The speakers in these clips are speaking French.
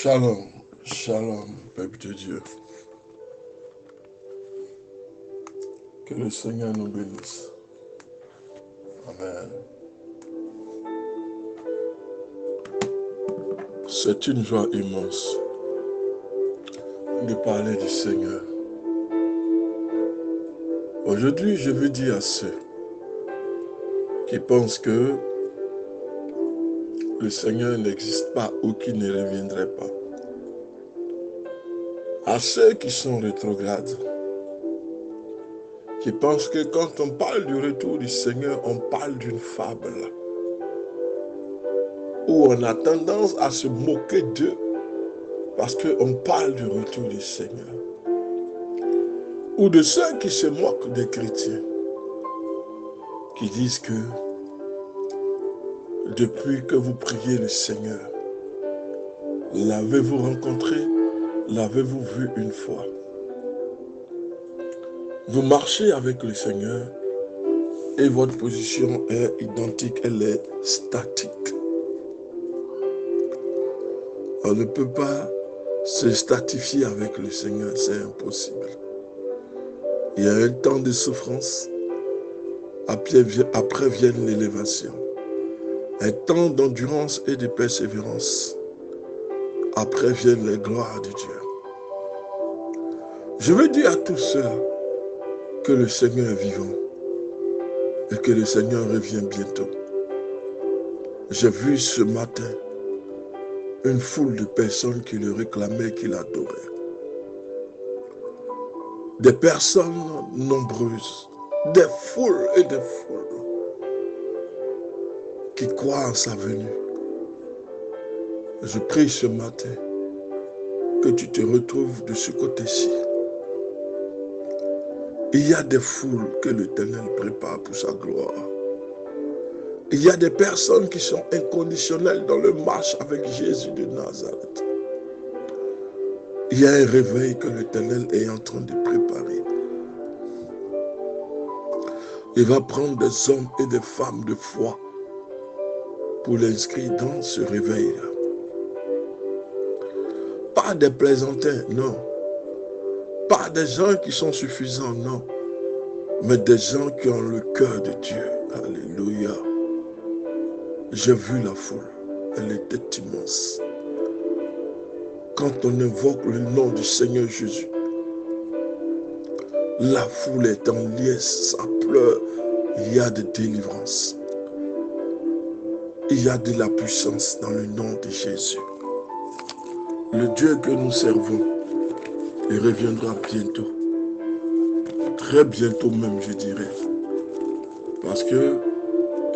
Shalom, shalom, peuple de Dieu. Que le Seigneur nous bénisse. Amen. C'est une joie immense de parler du Seigneur. Aujourd'hui, je veux dire à ceux qui pensent que le Seigneur n'existe pas ou qu'il ne reviendrait pas. À ceux qui sont rétrogrades, qui pensent que quand on parle du retour du Seigneur, on parle d'une fable, où on a tendance à se moquer d'eux parce qu'on parle du retour du Seigneur. Ou de ceux qui se moquent des chrétiens, qui disent que depuis que vous priez le Seigneur, l'avez-vous rencontré, l'avez-vous vu une fois? Vous marchez avec le Seigneur et votre position est identique, elle est statique. On ne peut pas se statifier avec le Seigneur, c'est impossible. Il y a un temps de souffrance, après vient l'élévation. Un temps d'endurance et de persévérance, après viennent les gloires de Dieu. Je veux dire à tous ceux que le Seigneur est vivant et que le Seigneur revient bientôt. J'ai vu ce matin une foule de personnes qui le réclamaient, qui l'adoraient. Des personnes nombreuses, des foules et des foules qui croient en sa venue. Je prie ce matin que tu te retrouves de ce côté-ci. Il y a des foules que l'Éternel prépare pour sa gloire. Il y a des personnes qui sont inconditionnelles dans le marche avec Jésus de Nazareth. Il y a un réveil que l'Éternel est en train de préparer. Il va prendre des hommes et des femmes de foi pour l'inscrire dans ce réveil-là. Pas des plaisantins, non. Pas des gens qui sont suffisants, non. Mais des gens qui ont le cœur de Dieu. Alléluia. J'ai vu la foule. Elle était immense. Quand on invoque le nom du Seigneur Jésus, la foule est en liesse, ça pleure. Il y a de délivrance. Il y a de la puissance dans le nom de Jésus. Le Dieu que nous servons, il reviendra bientôt. Très bientôt même, je dirais. Parce que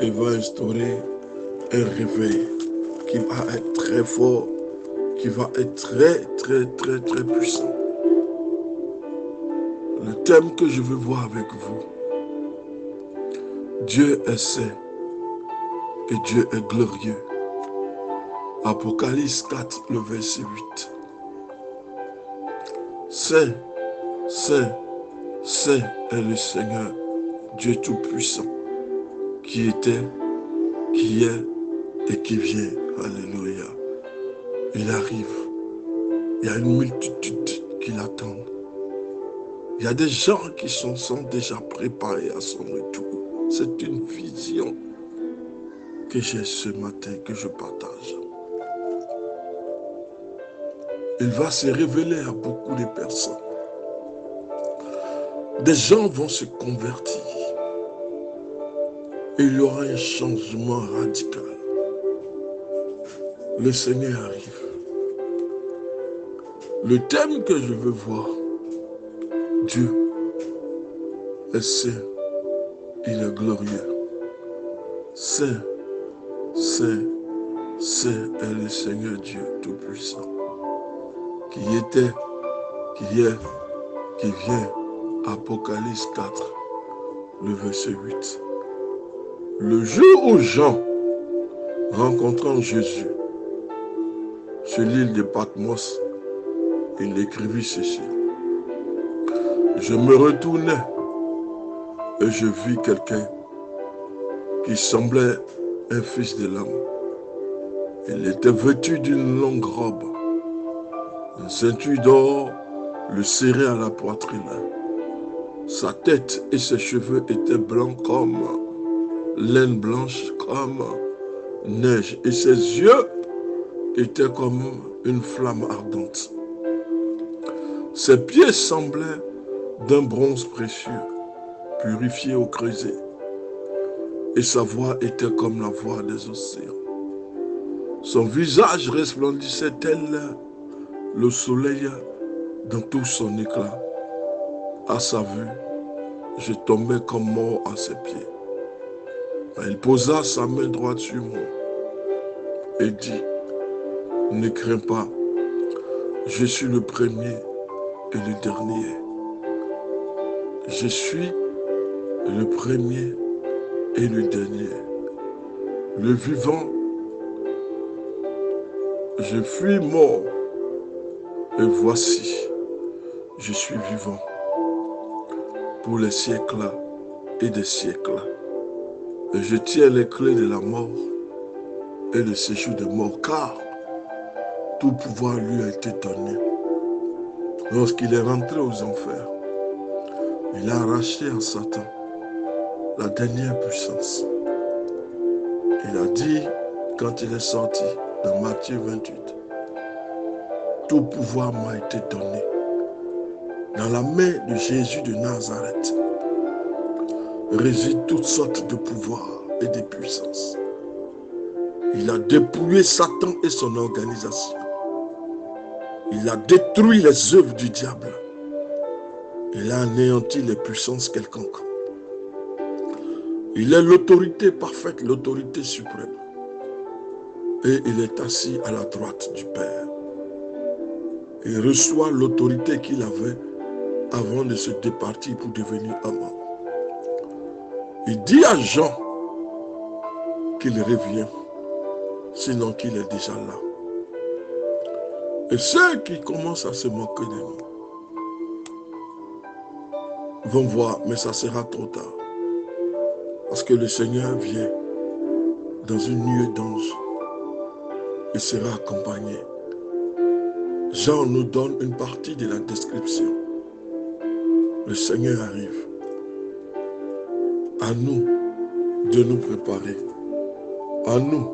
il va instaurer un réveil qui va être très fort, qui va être très puissant. Le thème que je veux voir avec vous, Dieu est saint et Dieu est glorieux. Apocalypse 4, le verset 8. Saint est le Seigneur, Dieu Tout-Puissant, qui était, qui est et qui vient. Alléluia. Il arrive. Il y a une multitude qui l'attendent. Il y a des gens qui sont déjà préparés à son retour. C'est une vision que j'ai ce matin, que je partage. Il va se révéler à beaucoup de personnes. Des gens vont se convertir. Et il y aura un changement radical. Le Seigneur arrive. Le thème que je veux voir, Dieu est saint, il est glorieux. Saint est le Seigneur Dieu Tout-Puissant, qui était, qui est, qui vient. Apocalypse 4, le verset 8. Le jour où Jean, rencontrant Jésus sur l'île de Patmos, il écrivit ceci. Je me retournai et je vis quelqu'un qui semblait un fils de l'homme. Il était vêtu d'une longue robe Une ceinture d'or le serrait à la poitrine. Sa tête et ses cheveux étaient blancs comme laine blanche, comme neige. Et ses yeux étaient comme une flamme ardente. Ses pieds semblaient d'un bronze précieux, purifié au creuset. Et sa voix était comme la voix des océans. Son visage resplendissait tel le soleil dans tout son éclat. À sa vue, je tombais comme mort à ses pieds. Il posa sa main droite sur moi et dit, ne crains pas, je suis le premier et le dernier. Je suis le premier et le dernier. Le vivant, je fus mort et voici, je suis vivant pour les siècles et des siècles. Et je tiens les clés de la mort et le séjour de mort, car tout pouvoir lui a été donné. Lorsqu'il est rentré aux enfers, il a arraché à Satan la dernière puissance. Il a dit, quand il est sorti, dans Matthieu 28, tout pouvoir m'a été donné. Dans la main de Jésus de Nazareth réside toutes sortes de pouvoirs et de puissances. Il a dépouillé Satan et son organisation. Il a détruit les œuvres du diable. Il a anéanti les puissances quelconques. Il est l'autorité parfaite, l'autorité suprême. Et il est assis à la droite du Père. Il reçoit l'autorité qu'il avait avant de se départir pour devenir homme. Il dit à Jean qu'il revient, sinon qu'il est déjà là. Et ceux qui commencent à se moquer de nous vont voir, mais ça sera trop tard. Parce que le Seigneur vient dans une nuée d'anges et sera accompagné. Jean nous donne une partie de la description. Le Seigneur arrive. À nous de nous préparer. À nous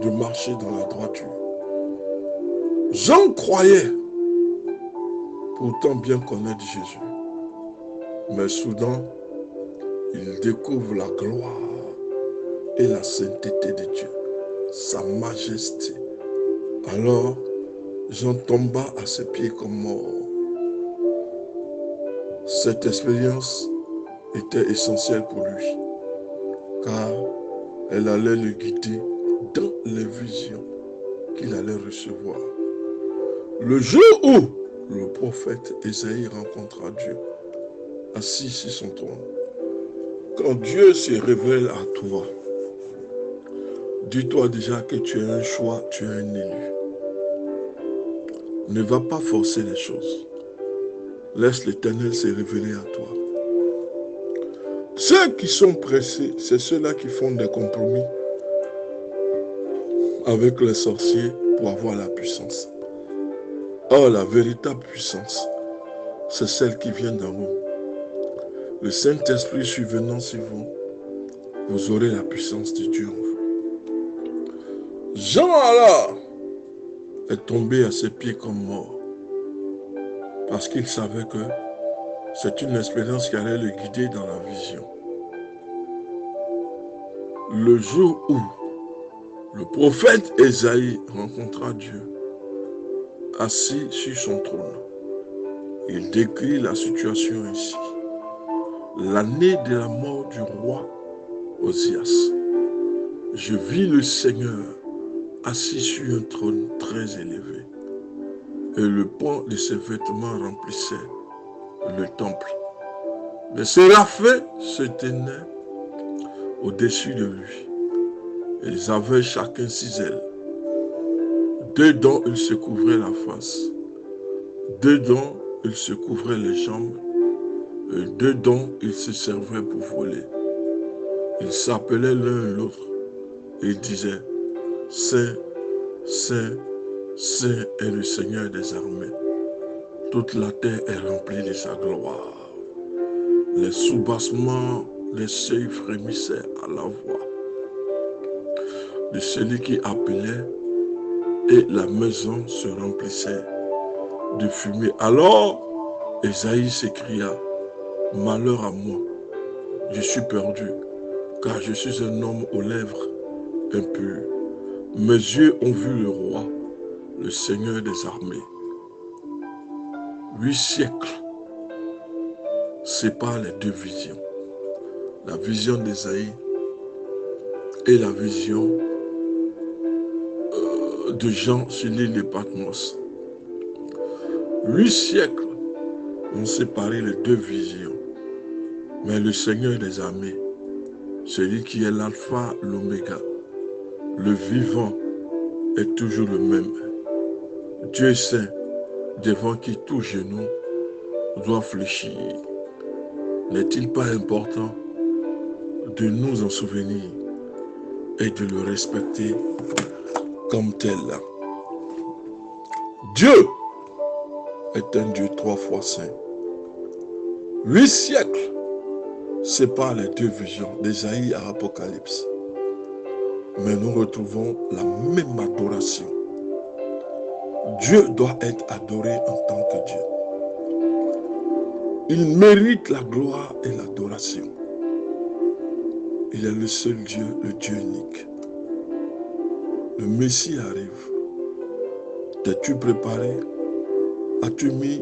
de marcher dans la droiture. Jean croyait pourtant bien connaître Jésus. Mais soudain, il découvre la gloire et la sainteté de Dieu, sa majesté. Alors, Jean tomba à ses pieds comme mort. Cette expérience était essentielle pour lui, car elle allait le guider dans les visions qu'il allait recevoir. Le jour où le prophète Ésaïe rencontra Dieu, assis sur son trône, quand Dieu se révèle à toi, dis-toi déjà que tu as un choix, tu es un élu. Ne va pas forcer les choses. Laisse l'Éternel se révéler à toi. Ceux qui sont pressés, c'est ceux-là qui font des compromis avec les sorciers pour avoir la puissance. Or, la véritable puissance, c'est celle qui vient d'en haut. Le Saint-Esprit survenant sur vous, vous aurez la puissance de Dieu en vous. Jean alors est tombé à ses pieds comme mort, parce qu'il savait que c'est une expérience qui allait le guider dans la vision. Le jour où le prophète Ésaïe rencontra Dieu, assis sur son trône, il décrit la situation ainsi. L'année de la mort du roi Osias, je vis le Seigneur assis sur un trône très élevé, et le pan de ses vêtements remplissait le temple. Les séraphins se tenaient au-dessus de lui. Ils avaient chacun 6 ailes. 2 dont ils se couvraient la face, 2 dont ils se couvraient les jambes, et 2 dont ils se servaient pour voler. Ils s'appelaient l'un l'autre et disaient, Saint, Saint, Saint est le Seigneur des armées. Toute la terre est remplie de sa gloire. Les soubassements des seuils frémissaient à la voix de celui qui appelait, et la maison se remplissait de fumée. Alors Ésaïe s'écria, « Malheur à moi, je suis perdu, car je suis un homme aux lèvres impures. Mes yeux ont vu le roi, le Seigneur des armées. » 8 siècles séparent les deux visions. La vision d'Ésaïe et la vision de Jean sur l'île de Patmos. 8 siècles ont séparé les deux visions. Mais le Seigneur des armées, celui qui est l'alpha, l'oméga, le vivant, est toujours le même. Dieu saint, devant qui tout genou doit fléchir. N'est-il pas important de nous en souvenir et de le respecter comme tel? Dieu est un Dieu 3 fois saint. 8 siècles séparent les deux visions d'Ésaïe à Apocalypse. Mais nous retrouvons la même adoration. Dieu doit être adoré en tant que Dieu. Il mérite la gloire et l'adoration. Il est le seul Dieu, le Dieu unique. Le Messie arrive. T'es-tu préparé? As-tu mis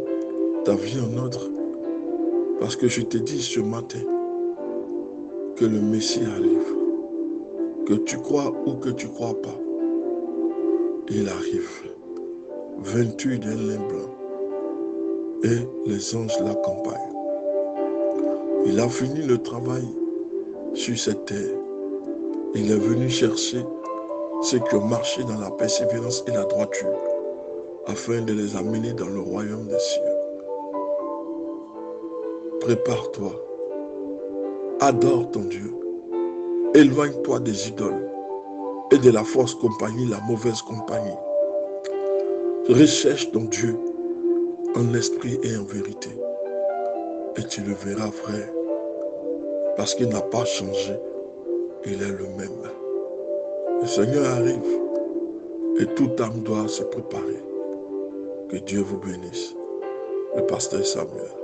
ta vie en ordre? Parce que je te dis ce matin que le Messie arrive. Que tu crois ou que tu ne crois pas, il arrive. Vêtu d'un lin blanc. Et les anges l'accompagnent. Il a fini le travail sur cette terre. Il est venu chercher ceux qui ont marché dans la persévérance et la droiture, afin de les amener dans le royaume des cieux. Prépare-toi. Adore ton Dieu. Éloigne-toi des idoles et de la fausse compagnie, la mauvaise compagnie. Recherche ton Dieu en esprit et en vérité. Et tu le verras, frère, parce qu'il n'a pas changé. Il est le même. Le Seigneur arrive et toute âme doit se préparer. Que Dieu vous bénisse. Le pasteur Samuel.